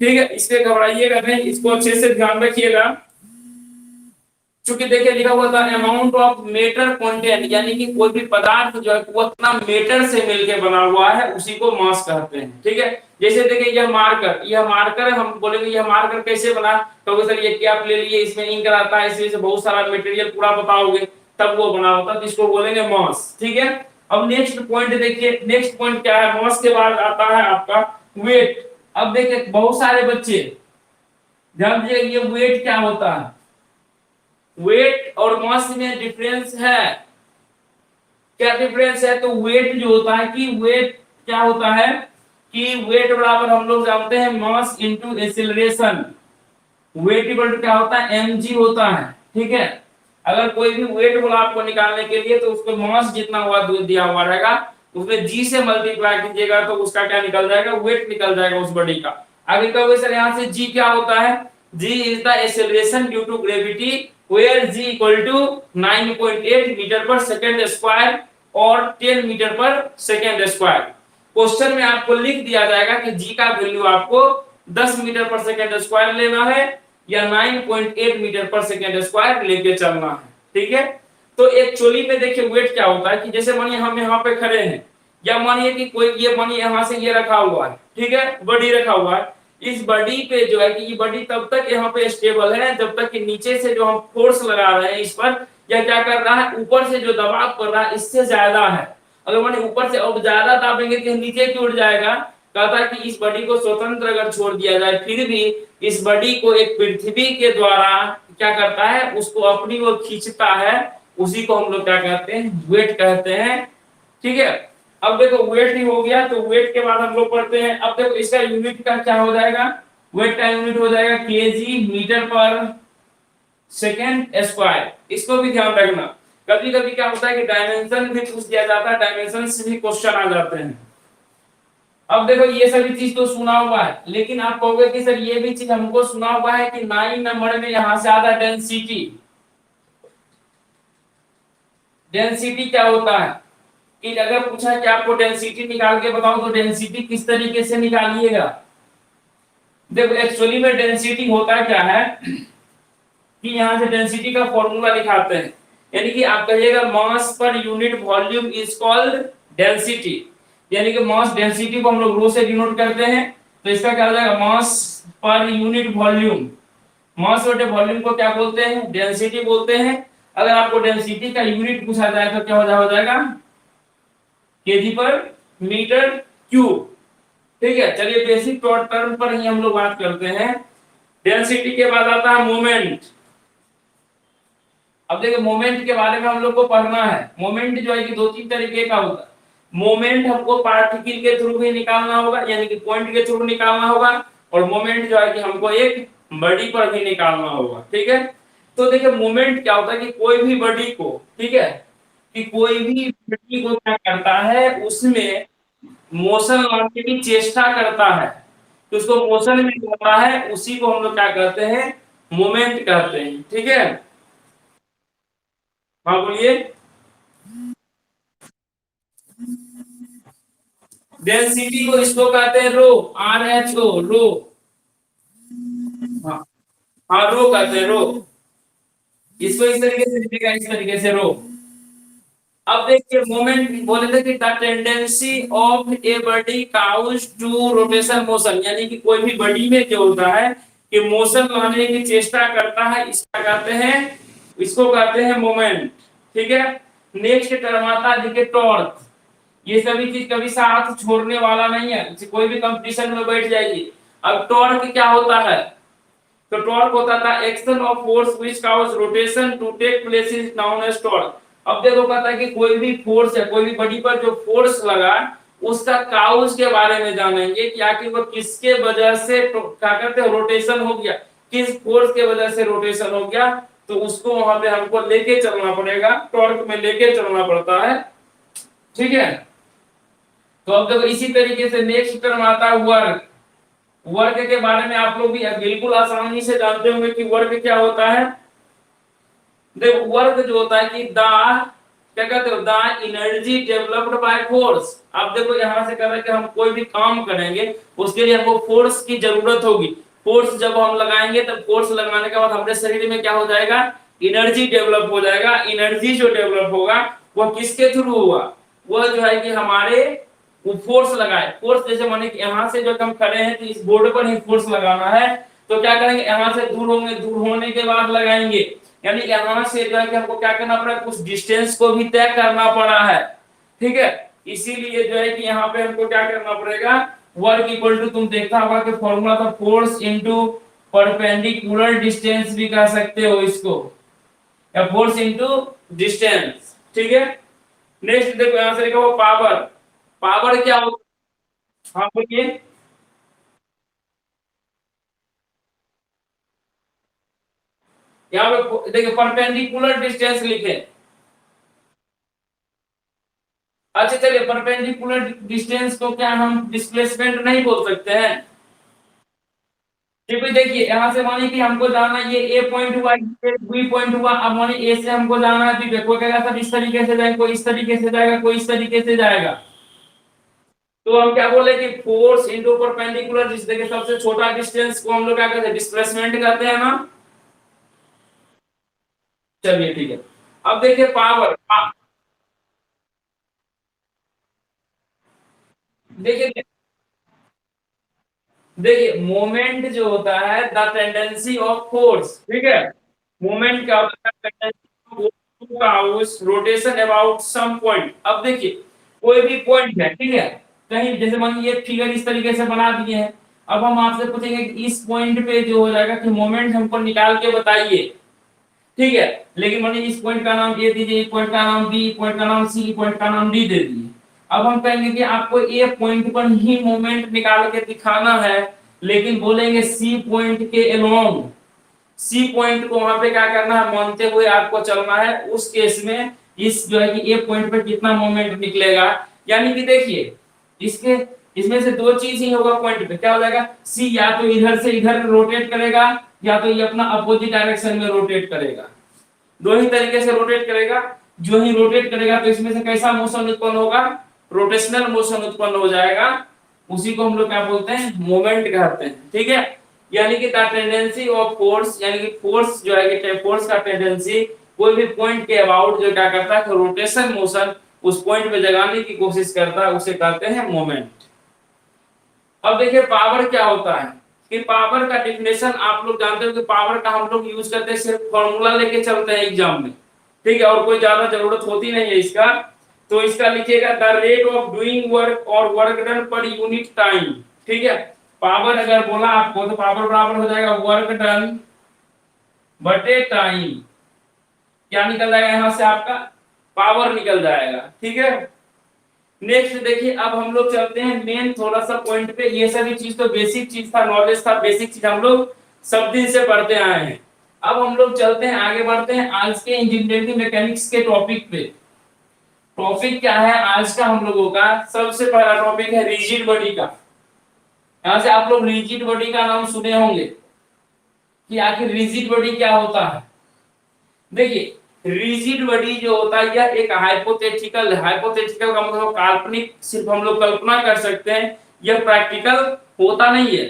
ठीक है, इससे घबराइएगा नहीं, इसको अच्छे से ध्यान रखिएगा। चूंकि देखिए लिखा हुआ था अमाउंट ऑफ मेटर कंटेंट, यानी कि कोई भी पदार्थ जो है वो उतना मेटर से मिलके बना हुआ है, उसी को मास कहते हैं। ठीक है, जैसे देखिए यह मार्कर, यह मार्कर हम बोलेंगे यह मार्कर कैसे बना, तो सर ये कैप ले लिए, इसमें इंक रहता है, इसमें से बहुत सारा मटेरियल पूरा बताओगे तब वो बना होता है, तो इसको बोलेंगे मास। ठीक है, अब नेक्स्ट पॉइंट देखिए, नेक्स्ट पॉइंट क्या है, मास के बाद आता है आपका वेट। अब देखिए बहुत सारे बच्चे ध्यान दीजिए, ये वेट क्या होता है, वेट और मास में डिफरेंस है। क्या डिफरेंस है, तो वेट जो होता है कि वेट क्या होता है कि वेट बराबर हम लोग जानते हैं mass into acceleration. Weight equal to क्या होता है, mg होता है। ठीक है, अगर कोई भी वेट बोला आपको निकालने के लिए तो उसको मास जितना हुआ दिया हुआ रहेगा उसमें g से मल्टीप्लाई कीजिएगा तो उसका क्या निकल जाएगा, वेट निकल जाएगा उस बॉडी का। आगे कहोगे सर यहाँ से g क्या होता है, g is the acceleration due to gravity where g equal to 9.8 metre per second square और 10 metre per second square. Question में आपको लिख दिया जाएगा कि g का वैल्यू आपको 10 मीटर पर सेकंड स्क्वायर लेना है या 9.8 मीटर पर सेकंड स्क्वायर लेके चलना है। ठीक है, तो एक्चुअली में देखिए वेट क्या होता है कि जैसे मानिए हम यहाँ पे खड़े हैं, या मानिए कि कोई ये मानिए यहाँ से ये रखा हुआ है, ठीक है, बॉडी रखा हुआ है, इस बॉडी पे जो है कि ये बॉडी तब तक यहाँ पे स्टेबल है जब तक कि नीचे से जो हम फोर्स लगा रहे हैं इस पर, या क्या कर रहा है, ऊपर से जो दबाव पड़ रहा है इससे ज्यादा है। अगर मानिए ऊपर से और ज्यादा दाबेंगे तो नीचे क्यों उड़ जाएगा, कहता है कि इस बॉडी को स्वतंत्र अगर छोड़ दिया जाए फिर भी इस बॉडी को एक पृथ्वी के द्वारा क्या करता है, उसको अपनी ओर खींचता है, उसी को हम लोग क्या कहते हैं, वेट कहते हैं। ठीक है, अब देखो वेट ही हो गया, तो वेट के बाद हम लोग पढ़ते हैं, अब देखो इसका यूनिट का क्या हो जाएगा, वेट का यूनिट हो जाएगा केजी मीटर पर सेकेंड स्क्वायर। इसको भी ध्यान रखना, कभी कभी क्या होता है कि डायमेंशन भी पूछ दिया जाता है, डायमेंशन से भी क्वेश्चन आ जाते हैं। अब देखो ये सभी चीज तो सुना हुआ है, लेकिन आप कहोगे कि सर ये भी चीज हमको सुना हुआ है कि 9 नंबर में यहां से आता डेंसिटी। डेंसिटी क्या होता है कि अगर पूछा कि आपको डेंसिटी निकाल के बताओ तो डेंसिटी किस तरीके से निकालिएगा। देखो एक्चुअली में डेंसिटी होता क्या है कि यहां से डेंसिटी का फॉर्मूला लिखाते हैं, यानी कि आप कहिएगा मास पर unit volume is called density, यानी कि मास डेंसिटी को हम लोग रो से डिनोट करते हैं, तो इसका क्या हो जाएगा, मास पर यूनिट वॉल्यूम। मास बटे वॉल्यूम को क्या बोलते हैं, डेंसिटी बोलते हैं। अगर आपको डेंसिटी का यूनिट पूछा जाए तो क्या हो जाएगा, केजी पर मीटर क्यूब। ठीक है, चलिए बेसिक टर्म पर ही हम लोग बात करते हैं। डेंसिटी के बाद आता है मोमेंट। अब देखिए मोमेंट के बारे में हम लोग को पढ़ना है। मोमेंट जो है कि दो तीन तरीके का होता है, मोमेंट हमको पार्टिकल के थ्रू भी निकालना होगा, यानी कि पॉइंट के थ्रू निकालना होगा, और मोमेंट जो है कि हमको एक बॉडी पर भी निकालना होगा। ठीक है, तो देखिए मोमेंट क्या होता है कि कोई भी बॉडी को, ठीक है, कि कोई भी बॉडी को क्या करता है, उसमें मोशन लाने की चेष्टा करता है, तो उसको मोशन में लाता है, उसी को हम लोग क्या कहते हैं, मोमेंट कहते हैं। ठीक है, हाँ बोलिए। डेंसिटी को इसको कहते हैं रो, RHO, रो। हाँ, हाँ रो कहते हैं, रो। इसको इस तरीके से लिखेगा, इस तरीके से रो। अब देखिए मोमेंट बोले थे कि the tendency of a body cause to rotation motion, यानी कि कोई भी बॉडी में जो होता है कि मोशन लाने की चेष्टा करता है, इसका कहते हैं, इसको कहते हैं मोमेंट। ठीक है, नेक्स्ट टर्म आता है देखिए टॉर्क। ये सभी चीज कभी साथ छोड़ने वाला नहीं है, कोई भी कंपटीशन में बैठ जाइए। अब टॉर्क क्या होता है, तो टॉर्क होता था action of force which cause rotation to take place is known as torque. अब देखो कहता है कि कोई भी फोर्स है, कोई भी बॉडी पर जो फोर्स लगा, उसका काउज के बारे में जानेंगे कि आखिर वो किसके वजह से क्या कहते हैं रोटेशन हो गया, किस फोर्स के वजह से रोटेशन हो गया, तो उसको वहां पे हमको लेके चलना पड़ेगा, टॉर्क में लेके चलना पड़ता है। ठीक है, तो अब देखो इसी तरीके से नेक्स्ट टर्म आता है वर्क। वर्क के बारे में आप लोग भी बिल्कुल आसानी से जानते होंगे कि वर्क क्या होता है। देखो वर्क जो होता है कि द, क्या कहते हो, the energy developed by force. अब देखो यहां से कह रहा है कि हम कोई भी काम करेंगे, उसके लिए हमको फोर्स की जरूरत होगी। फोर्स जब हम लगाएंगे, तब फोर्स लगाने के बाद हमारे शरीर में क्या हो जाएगा, एनर्जी डेवलप हो जाएगा। एनर्जी जो डेवलप होगा वो किसके थ्रू होगा, वो जो है कि हमारे वो फोर्स लगाए। फोर्स जैसे माने कि यहाँ से जो हम खड़े हैं, तो इस बोर्ड पर ही फोर्स लगाना है, तो क्या करेंगे, यहाँ से दूर होंगे, दूर होने के बाद लगाएंगे, यानी यहाँ से जो है कि हमको क्या करना पड़ा, कुछ डिस्टेंस को भी तय करना पड़ा है। ठीक है, इसीलिए जो है कि यहाँ पे हमको क्या करना पड़ेगा, वर्क इक्वल टू, तुम देखा होगा कि फॉर्मूला था फोर्स इनटू परपेंडिकुलर डिस्टेंस भी कह सकते हो इसको, या फोर्स इनटू डिस्टेंस। ठीक है, नेक्स्ट देखो यहां से लिखा हुआ पावर। पावर क्या होता है, हाँ बोलिए। यहाँ पे देखिए परपेंडिकुलर डिस्टेंस लिखे। अच्छा चलिए, परपेंडिकुलर डिस्टेंस को क्या हम डिस्प्लेसमेंट नहीं बोल सकते हैं। फिर भी देखिए यहाँ से मानिए कि हमको जाना ये ए पॉइंट हुआ, ये बी पॉइंट हुआ, अब मानिए ए से हमको जाना है, तो कोई कहेगा सर इस तरीके से जाएगा, कोई इस तरीके से जाएगा, कोई इस तरीके से जाएगा। तो हम क्या बोले कि फोर्स इनटू परपेंडिकुलर डिस्टेंस, देखिए सबसे छोटा डिस्टेंस को हम लोग क्या कहते हैं, डिस्प्लेसमेंट कहते हैं ना। चलिए ठीक है, अब देखिए पावर। देखिए देखिए मोमेंट जो होता है द टेंडेंसी ऑफ फोर्स, ठीक है, मोमेंट क्या होता है, tendency of force rotation about some point. अब देखिए कोई भी पॉइंट है, ठीक है, कहीं जैसे मान लीजिए फिगर इस तरीके से बना दिए हैं, अब हम आपसे पूछेंगे कि इस पॉइंट पे जो हो जाएगा कि मोमेंट हमको निकाल के बताइए। ठीक है, लेकिन मान लीजिए इस पॉइंट का नाम ए दीजिए, पॉइंट का नाम बी, पॉइंट का नाम सी, पॉइंट का नाम डी दे दीजिए। अब हम कहेंगे कि आपको ए पॉइंट पर ही मोमेंट निकाल के दिखाना है, लेकिन बोलेंगे सी पॉइंट के अलोंग, सी पॉइंट को वहां पे क्या करना है, मानते हुए आपको चलना है। उस केस में इस जो है कि ए पॉइंट पे कितना मोमेंट निकलेगा, यानी कि देखिए इसके इसमें से दो चीज ही होगा, पॉइंट पे क्या हो जाएगा, सी या तो इधर से इधर रोटेट करेगा, या तो ये अपना अपोजिट डायरेक्शन में रोटेट करेगा। दो ही तरीके से रोटेट करेगा। जो ही रोटेट करेगा तो इसमें से कैसा मोशन उत्पन्न होगा, रोटेशनल मोशन उत्पन्न हो जाएगा। उसी को हम लोग क्या बोलते हैं, मोमेंट कहते हैं। ठीक है, यानी कि द टेंडेंसी ऑफ फोर्स, यानी कि फोर्स जो है कि फोर्स का टेंडेंसी कोई भी पॉइंट के अबाउट जो क्या करता है, रोटेशन मोशन उस पॉइंट पे जगाने की कोशिश करता है, उसे कहते हैं मोमेंट। अब देखिए पावर क्या होता है, कि पावर का डिफिनेशन आप लोग जानते हो कि पावर का हम लोग यूज करते हैं, सिर्फ फॉर्मूला लेके चलते हैं एग्जाम में। ठीक है, और कोई ज्यादा जरूरत होती नहीं है इसका। तो इसका लिखिएगा the rate of doing work और वर्क डन पर यूनिट टाइम। ठीक है, पावर अगर बोला आपको तो पावर बराबर हो जाएगा वर्क डन बटे टाइम। क्या निकल जाएगा यहां से, आपका पावर निकल जाएगा। ठीक है, नेक्स्ट देखिए, अब हम लोग चलते हैं मेन थोड़ा सा पॉइंट पे। ये सभी चीज तो बेसिक चीज था, नॉलेज था, बेसिक चीज हम लोग सब दिन से पढ़ते आए हैं। अब हम लोग चलते हैं, आगे बढ़ते हैं आज के इंजीनियरिंग मैकेनिक्स के टॉपिक पे। टॉपिक क्या है आज का हम लोगों का? सबसे पहला टॉपिक है रिजिड बॉडी का। यहाँ से आप लोग रिजिड बॉडी का नाम सुने होंगे कि आखिर रिजिड बॉडी क्या होता है। देखिए रिजिड बॉडी जो होता है यह एक हाइपोथेटिकल, हाइपोथेटिकल का मतलब काल्पनिक, सिर्फ हम लोग कल्पना कर सकते हैं, यह प्रैक्टिकल होता नहीं है।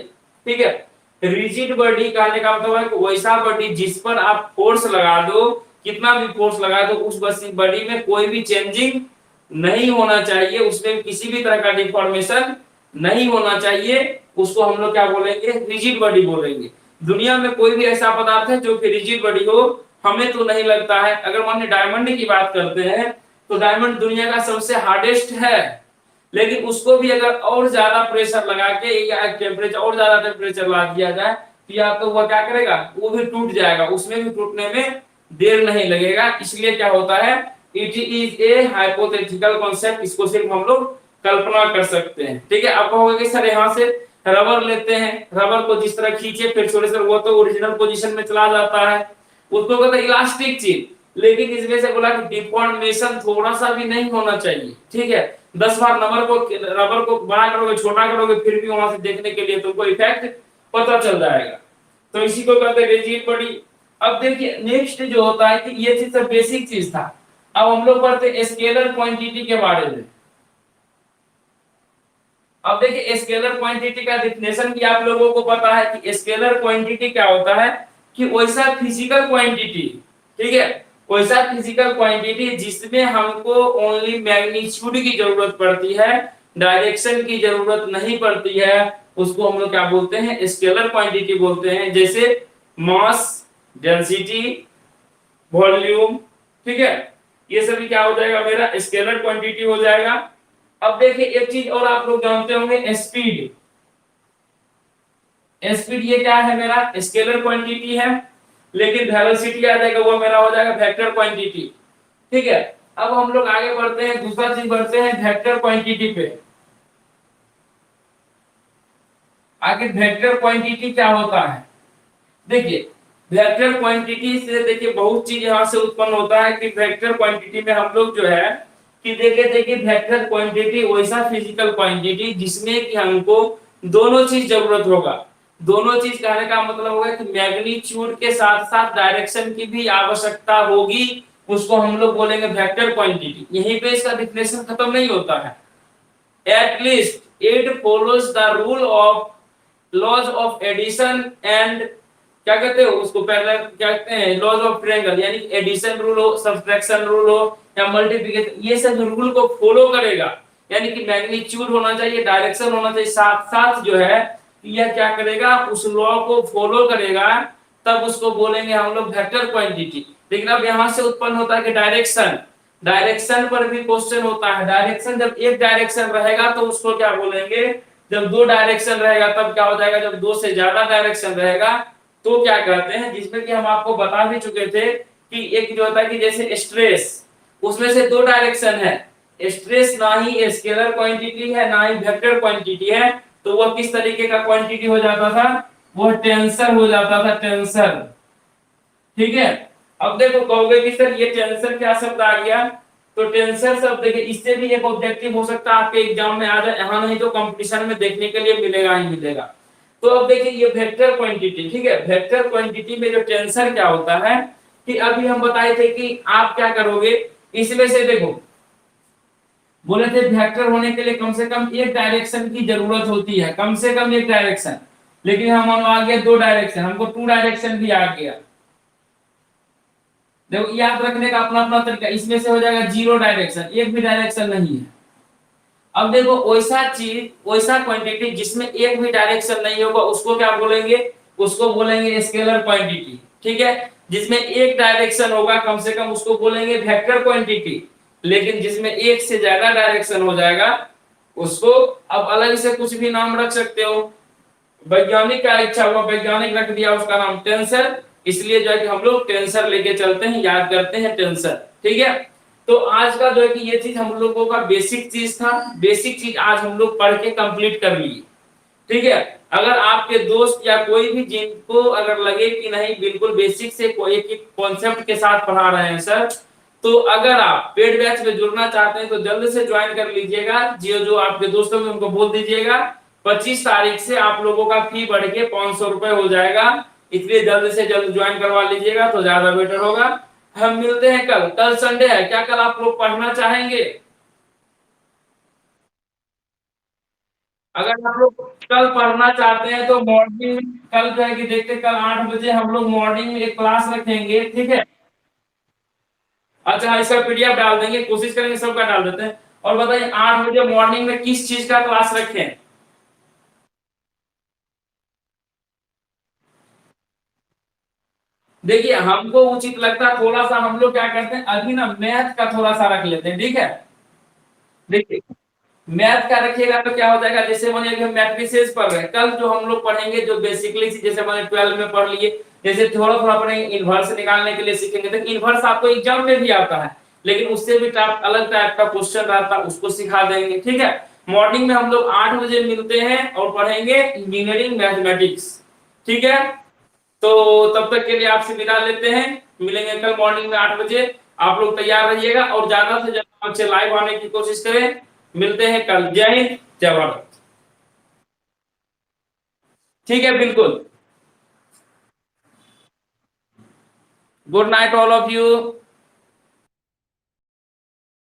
ठीक है, रिजिड बॉडी कहने का मतलब है कि वैसा बॉडी जिस पर आप फोर्स लगा दो, कितना भी फोर्स लगा दो, उस बॉडी में कोई भी चेंजिंग नहीं होना चाहिए, उसमें किसी भी तरह का डिफॉर्मेशन नहीं होना चाहिए, उसको हम लोग क्या बोलेंगे? रिजिड बॉडी बोलेंगे। दुनिया में कोई भी ऐसा पदार्थ है जो कि रिजिड बॉडी हो? हमें तो नहीं लगता है। अगर मान डायमंड की बात करते हैं तो डायमंड दुनिया का सबसे हार्डेस्ट है, लेकिन उसको भी अगर और ज्यादा प्रेशर लगा के या टेम्परेचर और ज्यादा टेम्परेचर ला दिया जाए तो या तो वह क्या करेगा? वो भी टूट जाएगा, उसमें भी टूटने में देर नहीं लगेगा। इसलिए क्या होता है? It is a hypothetical concept, इसको सिर्फ हम लोग कल्पना कर सकते हैं। ठीक है, आप कहोगे कि सर यहाँ से रबर लेते हैं, रबर को जिस तरह खींचे फिर छोड़े सर वो तो ओरिजिनल पोजीशन में चला जाता है, उसको कहते हैं इलास्टिक चीज। लेकिन इसमें से बोला कि डिफॉर्मेशन थोड़ा सा भी नहीं होना चाहिए। ठीक है, 10 बार रबर को बड़ा करोगे, छोटा करोगे, फिर भी वहां से देखने के लिए तुमको इफेक्ट पता चल जाएगा। तो इसी को कहते हैं रिजिड बॉडी। अब देखिए नेक्स्ट जो होता है कि ये चीज सब बेसिक चीज था। अब हम लोग पढ़ते हैं स्केलर क्वांटिटी के बारे में। अब देखिए स्केलर क्वांटिटी का डेफिनेशन भी आप लोगों को पता है कि स्केलर क्वांटिटी क्या होता है कि वैसा फिजिकल क्वांटिटी, ठीक है, वैसा फिजिकल क्वांटिटी जिसमें हमको ओनली मैग्नीट्यूड की जरूरत पड़ती है, डायरेक्शन की जरूरत नहीं पड़ती है, उसको हम लोग क्या बोलते हैं? स्केलर क्वांटिटी बोलते हैं। जैसे मास, डेंसिटी, वॉल्यूम, ठीक है, ये सभी क्या हो जाएगा? मेरा स्केलर क्वांटिटी हो जाएगा। अब देखिए एक चीज और आप लोग जानते होंगे, स्पीड। स्पीड ये क्या है? मेरा स्केलर क्वांटिटी है, लेकिन वेलोसिटी आ जाएगा वो मेरा हो जाएगा वेक्टर क्वांटिटी। ठीक है, अब हम लोग आगे बढ़ते हैं, दूसरा चीज बढ़ते हैं वेक्टर क्वांटिटी पे। आगे वेक्टर क्वांटिटी क्या होता है? देखिए वेक्टर क्वांटिटी से देखिए बहुत चीज यहां से उत्पन्न होता है कि वेक्टर क्वांटिटी में हम लोग जो है कि देखिए वेक्टर क्वांटिटी वैसा फिजिकल क्वांटिटी जिसमें कि हमको दोनों चीज जरूरत होगा। दोनों चीज कहने का मतलब होगा कि मैग्नीट्यूड के साथ साथ डायरेक्शन की भी आवश्यकता होगी, उसको हम लोग बोलेंगे वेक्टर क्वांटिटी। यहीं पे इसका डिफिनेशन खत्म नहीं होता है। At least it follows the rule of laws of addition and क्या कहते हो उसको? पहले क्या कहते हैं? लॉज ऑफ ट्रायंगल, यानी एडिशन रूल हो, सब्ट्रैक्शन रूल हो या मल्टीप्लिकेशन, ये सब रूल को फॉलो करेगा। यानी कि मैग्नीट्यूड होना चाहिए, डायरेक्शन होना चाहिए, साथ साथ जो है यह क्या करेगा? उस लॉ को फॉलो करेगा, तब उसको बोलेंगे हम लोग वेक्टर क्वांटिटी। लेकिन अब यहां से उत्पन्न होता है कि डायरेक्शन, डायरेक्शन पर भी क्वेश्चन होता है। डायरेक्शन जब एक डायरेक्शन रहेगा तो उसको क्या बोलेंगे? जब दो डायरेक्शन रहेगा तब क्या हो जाएगा? जब दो से ज्यादा डायरेक्शन रहेगा तो क्या कहते हैं? जिसमें कि हम आपको बता भी चुके थे कि एक जो होता है कि जैसे स्ट्रेस, उसमें से दो डायरेक्शन है, स्ट्रेस ना ही स्केलर क्वांटिटी है ना ही वेक्टर क्वांटिटी है, तो वह किस तरीके का क्वांटिटी हो जाता था? वह टेंसर हो जाता था, टेंसर। ठीक है, अब देखो कहोगे कि सर ये टेंसर क्या शब्द आ गया? तो टेंसर शब्द देखिए इससे भी एक ऑब्जेक्टिव हो सकता है आपके एग्जाम में आ जाए, यहाँ नहीं तो कंपटीशन में देखने के लिए मिलेगा ही मिलेगा। तो अब देखिए ये वेक्टर क्वांटिटी, ठीक है, वेक्टर क्वांटिटी में जो टेंसर क्या होता है कि अभी हम बताए थे कि आप क्या करोगे इसमें से, देखो बोले थे वेक्टर होने के लिए कम से कम एक डायरेक्शन की जरूरत होती है, कम से कम एक डायरेक्शन, लेकिन हम आ गया दो डायरेक्शन, हमको टू डायरेक्शन भी आ गया। देखो याद रखने का अपना अपना तरीका, इसमें से हो जाएगा जीरो डायरेक्शन, एक भी डायरेक्शन नहीं है। अब देखो वैसा चीज, वैसा क्वांटिटी जिसमें एक भी डायरेक्शन नहीं होगा उसको क्या बोलेंगे? उसको बोलेंगे स्केलर क्वांटिटी। ठीक है, जिसमें एक डायरेक्शन होगा कम से कम उसको बोलेंगे वेक्टर क्वांटिटी, लेकिन जिसमें एक से ज्यादा डायरेक्शन हो जाएगा उसको अब अलग से कुछ भी नाम रख सकते हो। वैज्ञानिक का इच्छा हुआ, वैज्ञानिक रख दिया उसका नाम टेंसर, इसलिए जो है कि हम लोग टेंसर लेके चलते हैं, याद करते हैं टेंसर। ठीक है, तो आज का जो है कि ये चीज हम लोगों का बेसिक चीज था, बेसिक चीज आज हम लोग पढ़ के कंप्लीट कर लिए। ठीक है, अगर आपके दोस्त या कोई भी जिनको अगर लगे कि नहीं बिल्कुल बेसिक से कोई एक कॉन्सेप्ट के साथ पढ़ा रहे हैं सर, तो अगर आप पेड बैच में जुड़ना चाहते हैं तो जल्द से ज्वाइन कर लीजिएगा। जो जो आपके दोस्तों में उनको बोल दीजिएगा 25 तारीख से आप लोगों का फी बढ़ के 500 रुपए हो जाएगा, इसलिए जल्द से जल्द ज्वाइन करवा लीजिएगा तो ज्यादा बेटर होगा। हम मिलते हैं कल, कल संडे है, क्या कल आप लोग पढ़ना चाहेंगे? अगर आप लोग कल पढ़ना चाहते हैं तो मॉर्निंग में कल जो है कि देखते हैं, कल 8 बजे हम लोग मॉर्निंग में एक क्लास रखेंगे, ठीक है? अच्छा हाँ, इसका पीडीएफ डाल देंगे, कोशिश करेंगे सबका डाल देते हैं। और बताइए 8 बजे मॉर्निंग में किस चीज का क्लास रखें? देखिए हमको उचित लगता है थोड़ा सा, हम लोग क्या करते हैं अभी ना मैथ का थोड़ा सा रख लेते हैं, ठीक है? देखिए मैथ का रखिएगा तो क्या हो जाएगा, जैसे मानिए कि हम मैट्रिसेस पढ़ रहे हैं, कल जो हम लोग पढ़ेंगे जो बेसिकली जैसे मैंने 12 में पढ़ लिए, जैसे थोड़ा थोड़ा पढ़ेंगे इनवर्स निकालने के लिए सीखेंगे, तो इनवर्स आपको एग्जाम में भी आता है, लेकिन उससे भी अलग टाइप का क्वेश्चन रहता है, उसको सिखा देंगे, ठीक है? मॉर्निंग में हम लोग 8 बजे मिलते हैं और पढ़ेंगे इंजीनियरिंग मैथमेटिक्स, ठीक है? तो तब तक के लिए आपसे विदा लेते हैं, मिलेंगे कल मॉर्निंग में 8 बजे। आप लोग तैयार रहिएगा और ज्यादा से ज्यादा बच्चे लाइव आने की कोशिश करें। मिलते हैं कल, जय हिंद जय भारत। ठीक है बिल्कुल। Good night all of you.